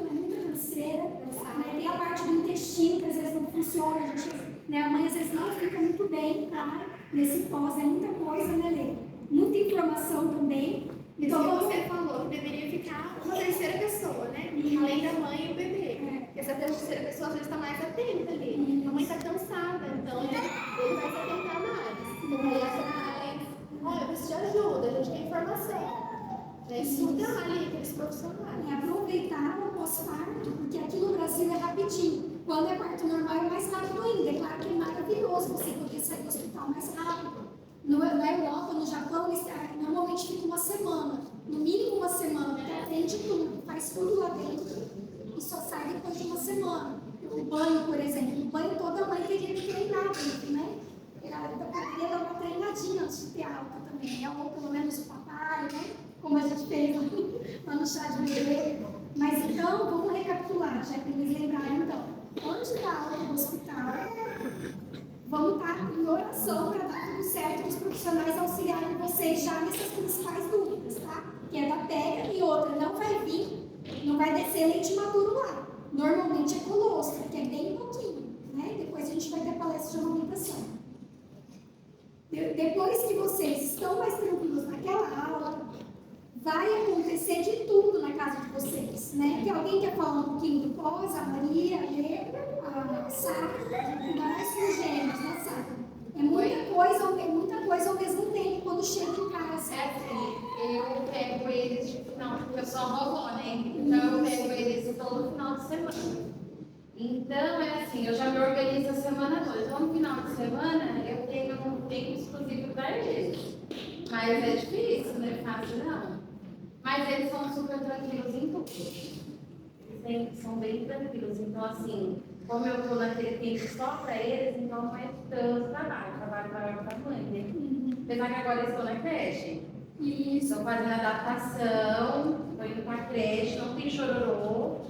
canseira, né? Tem a parte do intestino que às vezes não funciona, a gente, né? A mãe às vezes não fica muito bem, tá? Nesse pós, é muita coisa, né, Lê? Muita informação também. Então, você falou que deveria ficar uma terceira pessoa, né? Além da mãe e o bebê. Essa terceira pessoa às vezes está mais atenta ali. A mãe está cansada, então ele vai se atentar mais. Aí essa mais, olha, eu preciso de ajuda, a gente tem informação. Estudar ali aqueles profissionais. Aproveitar o pós-parto, porque aqui no Brasil é rapidinho. Quando é parto normal é mais rápido ainda. É claro que é maravilhoso você poder sair do hospital mais rápido. Na Europa, no Japão, normalmente fica uma semana. No mínimo uma semana, porque atende tudo, faz tudo lá dentro e só sai depois de uma semana. O banho, por exemplo, o banho toda mãe teria que treinar dentro, né? Poderia dar uma treinadinha antes de ter alta também, ou pelo menos o papai, né? Como a gente fez lá no chá de bebê. Mas então, vamos recapitular, já que eles lembraram então. Antes da aula do hospital, vamos estar em oração para dar tudo certo, os profissionais auxiliarem vocês já nessas principais dúvidas, tá? Que é da pega e outra, não vai descer leite maduro lá. Normalmente é colostro, que é bem pouquinho, né? Depois a gente vai ter palestra de amamentação. Depois que vocês estão mais tranquilos naquela aula, vai acontecer de tudo na casa de vocês, né? Que alguém quer falar um pouquinho do pós, a Maria, a Sara, nós somos gêmeos, né, Sara? É muita coisa ao mesmo tempo quando chega em casa. Eu pego eles de final, porque eu sou avó, né? Então eu pego eles todo final de semana. Então é assim, eu já me organizo a semana toda. Então no final de semana eu tenho um tempo exclusivo para eles. Mas é difícil, não é fácil não. Mas eles são super tranquilos em tudo. Eles são bem tranquilos. Então assim, como eu estou naquele tempo só para eles, então não é tanto trabalho maior para a mãe, né? Apesar que agora eu estou na creche. Estou fazendo adaptação, estou indo para a creche, não tem chororô.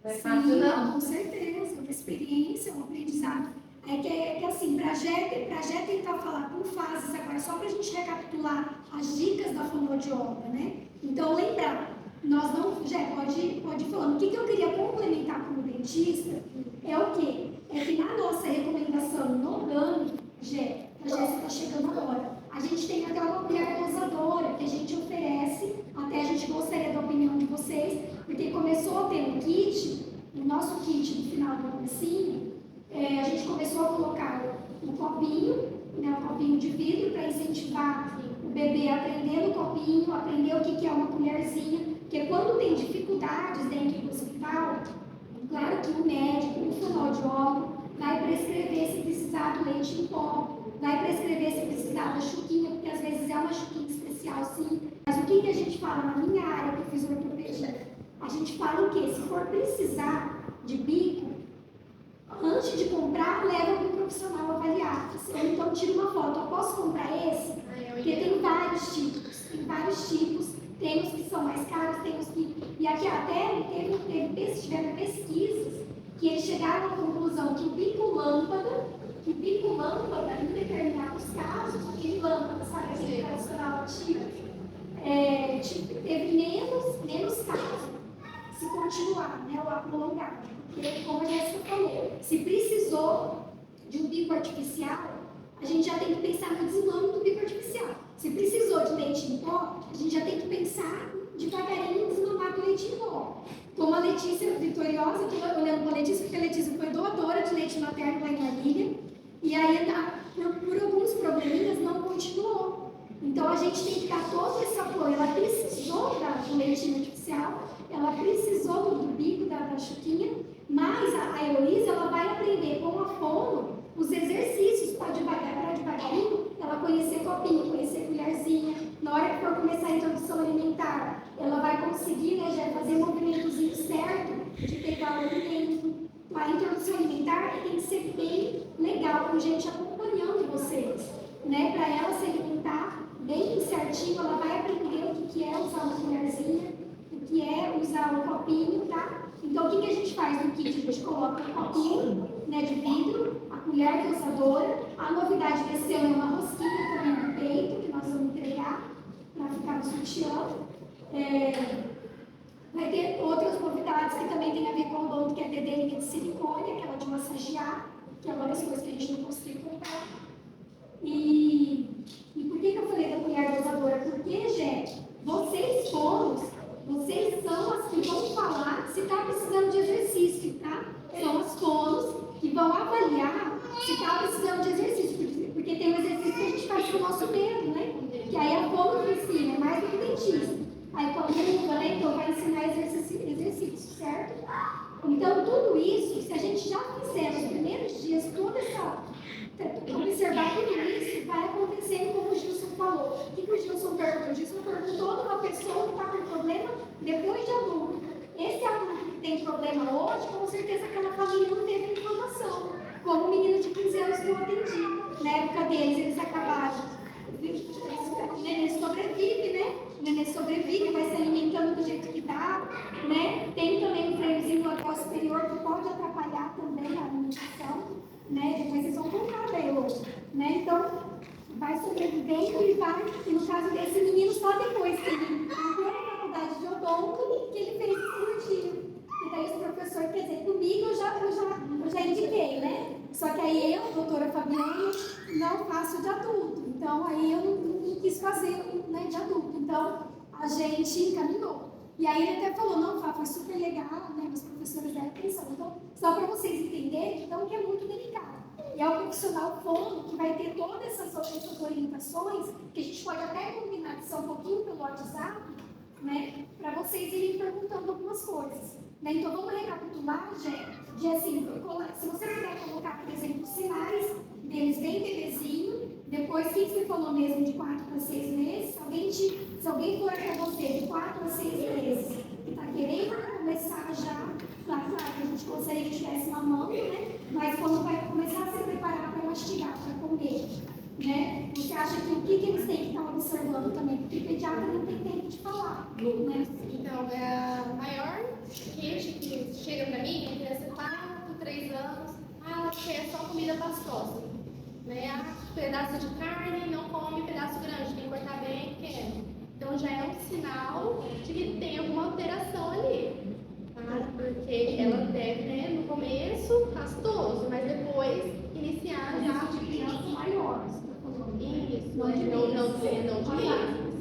Não é fácil não. Com certeza, uma experiência, um aprendizado. É que assim, para já tentar falar por fases agora, só para a gente recapitular as dicas da fonoaudióloga, né? Então, lembrar, nós não, Jé, pode ir falando. O que eu queria complementar como dentista é o quê? É que na nossa recomendação no GAMI, Jé, a Jéssica está chegando agora, a gente tem até uma colher dosadora que a gente oferece, até a gente gostaria da opinião de vocês, porque começou a ter um kit, o nosso kit no final do cursinho, a gente começou a colocar um copinho, né, um copinho de vidro para incentivar o bebê a aprender no copinho, aprender o que é uma colherzinha, porque quando tem dificuldades dentro do hospital, claro que o médico, o fonoaudiólogo, vai prescrever se precisar do leite em pó, vai prescrever se precisar da chuquinha, porque às vezes é uma chuquinha especial, sim. Mas o que a gente fala na minha área, que eu fiz ortopedia? A gente fala o quê? Se for precisar de bico, antes de comprar, leva para o profissional avaliar. Então, tira uma foto. Eu posso comprar esse? Porque tem vários tipos. Tem os que são mais caros, tem os que... E aqui até tiveram pesquisas que eles chegaram à conclusão que o bico lâmpada, em determinados casos, aquele lâmpada, sabe, aquele tradicional antigo, teve menos casos se continuar, né, o prolongado. Porque, como a Jéssica falou, se precisou de um bico artificial, a gente já tem que pensar no deslame do bico artificial. Se precisou de leite em pó, a gente já tem que pensar devagarinho em desmamar do leite em pó. Como a Letícia Vitoriosa, estou olhando para a Letícia, porque a Letícia foi doadora de leite materno lá em Marília, e aí, por alguns probleminhas, não continuou. Então, a gente tem que dar todo esse apoio. Ela precisou do leite dentinho artificial, ela precisou do bico da Chuquinha, mas a Heloísa, ela vai aprender com a fono os exercícios para devagarinho, ela conhecer copinho, conhecer colherzinha. Na hora que for começar a introdução alimentar, ela vai conseguir, né, já fazer o movimentozinho certo de pegar o alimento. A introdução alimentar tem que ser bem legal, com gente acompanhando vocês, né? Para ela se alimentar bem certinho, ela vai aprender o que é usar uma colherzinha, o que é usar um copinho, tá? Então, o que a gente faz no kit? A gente coloca um copinho, né, de vidro, a colher dosadora. A novidade desse ano é uma rosquinha também no peito, que nós vamos entregar para ficar no sutiã. Vai ter outras novidades que também tem a ver com o odonto, que é a dedênica de silicone, aquela de massagear, que é uma das coisas que a gente não conseguiu comprar. E por que eu falei da colher dosadora? Porque, gente, vocês fonos, vocês são as que vão falar se está precisando de exercício, tá? São as fonos que vão avaliar se está precisando de exercício, porque tem um exercício que a gente faz com o nosso dedo, né? Que aí a fono que ensina, mais do que o dentista. Aí quando ele vai, então vai ensinar exercício, certo? Então tudo isso, se a gente já fizer nos primeiros dias, observar tudo isso, vai acontecendo como o Gilson falou. O que o Gilson perguntou? O Gilson perguntou de uma pessoa que está com problema depois de adulto. Esse adulto que tem problema hoje, com certeza aquela família não teve informação. Como o menino de 15 anos que eu atendi. Na época deles, eles acabaram. O neném sobrevive, né? O neném sobrevive, vai se alimentando do jeito que dá, né? Tem também um freiozinho local superior que pode atrapalhar também a alimentação, né? Depois vocês vão contar daí hoje, né? Então, vai sobrevivendo e vai, e no caso desse menino, só depois que ele entrou na faculdade de odonto, que ele fez esse cirurgia. E daí os professores, quer dizer, comigo eu já indiquei, né? Só que aí eu, doutora Fabiana, não faço de adulto. Então, aí eu não quis fazer, né, de adulto. Então, a gente encaminhou. E aí ele até falou, não, Fá, foi super legal, né? Os professores deram atenção. Então, só para vocês entenderem, então, que é muito delicado. E é o profissional fono que vai ter todas essas orientações, que a gente pode até combinar que são um pouquinho pelo WhatsApp, né? Para vocês irem perguntando algumas coisas. Né? Então, vamos recapitular, de assim, se você puder colocar, por exemplo, os sinais deles bem bebezinho, depois, quem você falou mesmo de 4 para 6 meses, se alguém for até você de 4 a 6 meses e está querendo começar já, claro que a gente gostaria que estivesse mamando, né? Mas quando vai começar a se preparar para mastigar, para comer, né? Você acha que o que eles têm que estar observando também? Porque o pediatra não tem tempo de falar, né? Então, a maior queixa que chega para mim é criança de 4, 3 anos, ela quer só comida pastosa. Né? Pedaço de carne, não come pedaço grande, tem que cortar bem pequeno. Então já é um sinal de que tem alguma alteração ali. Tá? Porque ela deve, né, no começo, pastoso, mas depois iniciar já de crianças maiores. Isso, Não de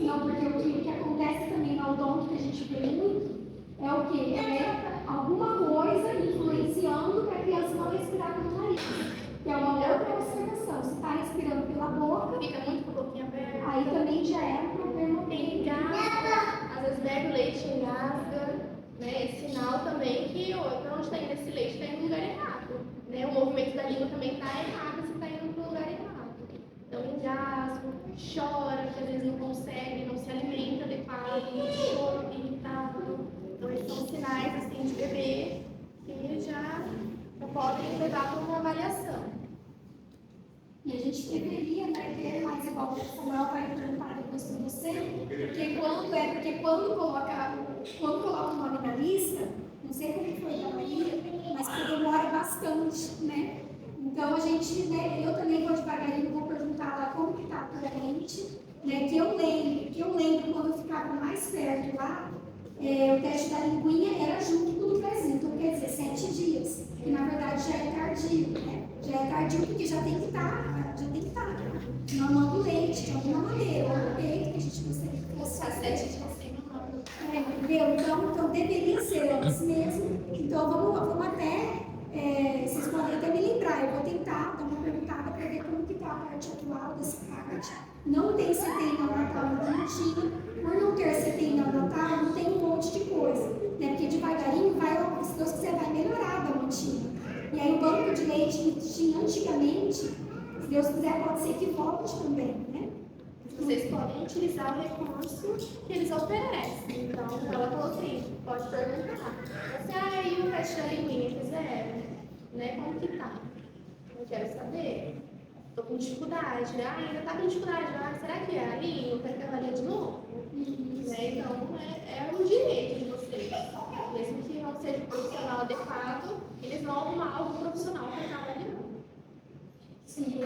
não, porque o que acontece também no odonto que a gente vê muito é o quê? É alguma coisa influenciando para a criança não respirar pelo nariz. Que é uma outra observação. Se está respirando pela boca, fica muito com a boquinha aberta. Aí também já é um problema. Engasga, às vezes bebe o leite e engasga. Né? É sinal também que para onde está indo esse leite está indo no lugar errado. Né? O movimento da língua também está errado se está indo para o lugar errado. Então, engasgo, chora, porque às vezes não consegue, não se alimenta adequado, choro irritado. Então, esses são sinais assim, de bebê que já podem levar para uma avaliação. E a gente deveria, né, ter mais, igual o Samuel vai perguntar depois para você, porque quando coloca o nome na lista, não sei como foi da Maria, mas que demora bastante, né? Então a gente, né, eu também vou devagarinho, vou perguntar lá como que está atualmente, né, que eu lembro quando eu ficava mais perto lá, o teste da linguinha era junto com o pezinho, então quer dizer, 7 dias, que na verdade já é tardio, né? Já é tardio porque já tem que estar mamando leite de alguma maneira, ou no peito, que a gente gostaria que fosse 7 dias sem mamar. Entendeu? Então deveria ser antes mesmo. Então vamos até, vocês podem até me lembrar, eu vou tentar dar uma perguntada para ver como que está a parte atual dessa parte. Não tem CTI neonatal no Bonitinho, por não ter CTI neonatal, não tem um Deus quiser, pode ser que volte também, né? Vocês podem utilizar o recurso que eles oferecem. Então, ela falou assim, pode perguntar. Você, e o teste da linguinha fizeram? Né? Como que tá? Eu quero saber. Estou com dificuldade. Ainda tá com dificuldade. Será que é a língua? Quero que ela leia de novo? Né? Então, é um direito de vocês. Mesmo que não seja um profissional adequado, eles vão arrumar algum profissional para estar avaliando. Sim.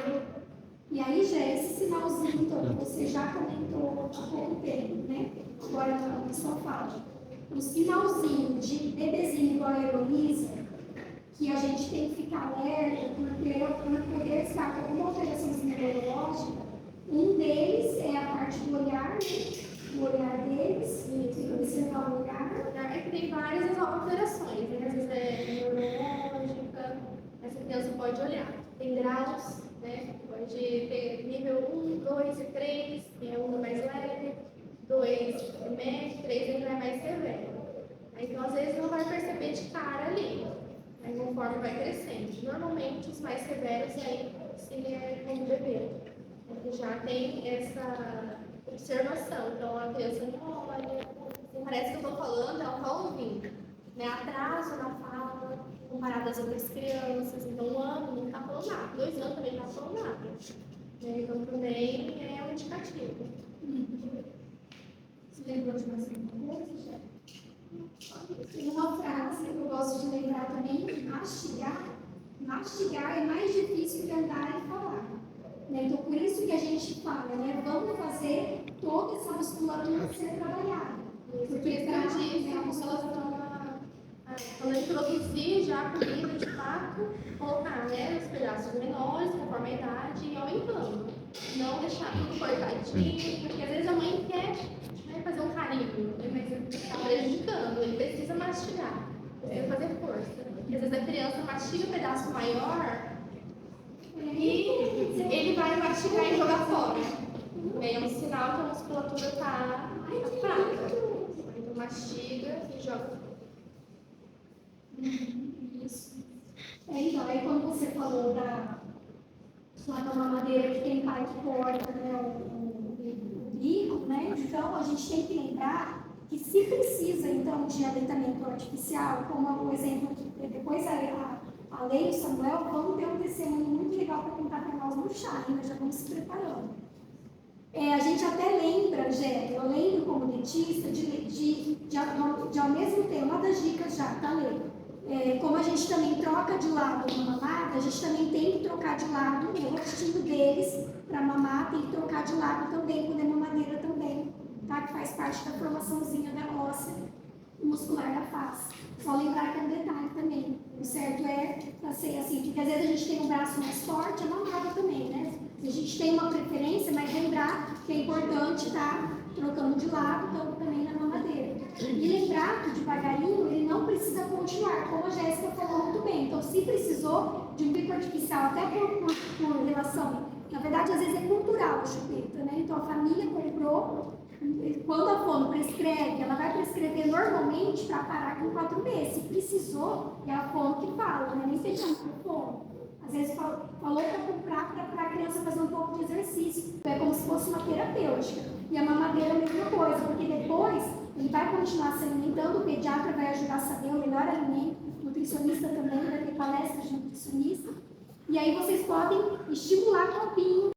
E aí, já esse sinalzinho, então, que você já comentou há pouco tempo, né? Agora na sua fala. O sinalzinho de bebezinho igual a Heloísa, que a gente tem que ficar alerta por poder estar com alguma alteração neurológica, um deles é a parte do olhar, né? O olhar deles, observar o olhar. É que tem várias alterações, né? Às vezes é neurológica, essa criança pode olhar. Tem graus, né? Pode ter nível 1, 2 e 3, que é 1 mais leve, 2 é médio, 3 é mais severo. Então, às vezes, não vai perceber de cara ali, mas conforme vai crescendo. Normalmente, os mais severos aí, sim, é como bebê, porque já tem essa observação. Então, a criança não olha, parece que eu estou falando, ela está ouvindo. Né? Atraso na fala, comparado às outras crianças. Então, 1 ano não está falando nada, 2 anos também não está falando nada. Né? Então, também é um indicativo. Você lembrou de mais alguma coisa? Tem uma frase que eu gosto de lembrar também, mastigar é mais difícil que andar e falar. Né? Então, por isso que a gente fala, né? Vamos fazer toda essa musculatura ser trabalhada. Porque quando introduzir já a comida, de fato, colocar, né, os pedaços menores, conforme a idade, e aumentando. Não deixar tudo cortadinho, porque às vezes a mãe quer, né, fazer um carinho, mas está prejudicando, ele precisa mastigar, precisa fazer força. Porque às vezes a criança mastiga um pedaço maior e ele vai mastigar e jogar fora. É um sinal que a musculatura está fraca. Então mastiga e joga fora. Isso. Então, aí quando você falou da mamadeira que tem pai que corta, né, o bico, né? Então a gente tem que lembrar que se precisa então de aleitamento artificial, como o exemplo que depois a Lei e o Samuel vão ter um testemunho muito legal para contar para nós no chá, né? Nós já vamos se preparando. A gente até lembra, Gé, eu lembro como dentista de ao mesmo tempo, uma das dicas já, tá, Lei? Como a gente também troca de lado na mamada, a gente também tem que trocar de lado o rostinho deles para mamar, tem que trocar de lado também quando é mamadeira também, tá? Que faz parte da formaçãozinha da óssea muscular da face. Só lembrar que é um detalhe também. O certo é para ser assim, porque às vezes a gente tem um braço mais forte, a mamada também, né? A gente tem uma preferência, mas lembrar que é importante estar trocando de lado, então também na mamadeira. E lembrar que devagarinho ele não precisa continuar, como a Jéssica falou muito bem. Então, se precisou de um bico artificial, até por relação, na verdade, às vezes é cultural a chupeta, né? Então, a família comprou, quando a fono prescreve, ela vai prescrever normalmente para parar com 4 meses. Se precisou, é a fono que fala, né? Nem sei como é a fono. Às vezes falou para comprar para a criança fazer um pouco de exercício. É como se fosse uma terapêutica. E a mamadeira é a mesma coisa, porque depois ele vai continuar se alimentando, o pediatra vai ajudar a saber o melhor alimento, o nutricionista também vai ter palestras de nutricionista. E aí vocês podem estimular o copinho